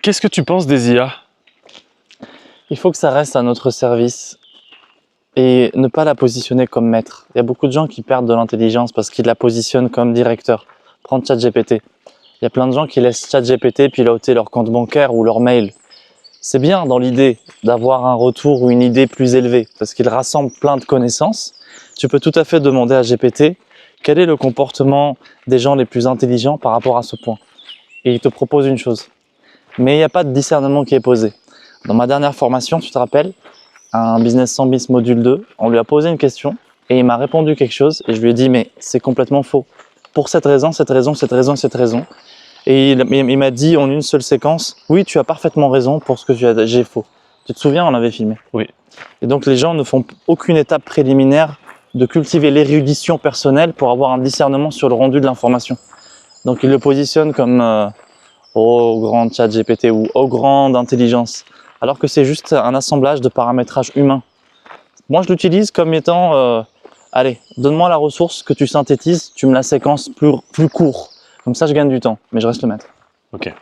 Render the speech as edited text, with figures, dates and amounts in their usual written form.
Qu'est-ce que tu penses des IA? Il faut que ça reste à notre service et ne pas la positionner comme maître. Il y a beaucoup de gens qui perdent de l'intelligence parce qu'ils la positionnent comme directeur. Prends ChatGPT. Il y a plein de gens qui laissent ChatGPT piloter leur compte bancaire ou leur mail. C'est bien dans l'idée d'avoir un retour ou une idée plus élevée parce qu'il rassemble plein de connaissances. Tu peux tout à fait demander à GPT quel est le comportement des gens les plus intelligents par rapport à ce point. Et il te propose une chose. Mais il n'y a pas de discernement qui est posé. Dans ma dernière formation, tu te rappelles, un Business 100 bis module 2, on lui a posé une question et il m'a répondu quelque chose et je lui ai dit mais c'est complètement faux. Pour cette raison, cette raison, cette raison, cette raison. Et il m'a dit en une seule séquence, oui tu as parfaitement raison pour ce que j'ai faux. Tu te souviens, on l'avait filmé. Oui. Et donc les gens ne font aucune étape préliminaire de cultiver l'érudition personnelle pour avoir un discernement sur le rendu de l'information. Donc ils le positionnent comme oh grande ChatGPT ou oh grande intelligence, alors que c'est juste un assemblage de paramétrage humain. Moi je l'utilise comme étant, allez, donne-moi la ressource que tu synthétises, tu me la séquences plus court, comme ça je gagne du temps, mais je reste le maître. Ok.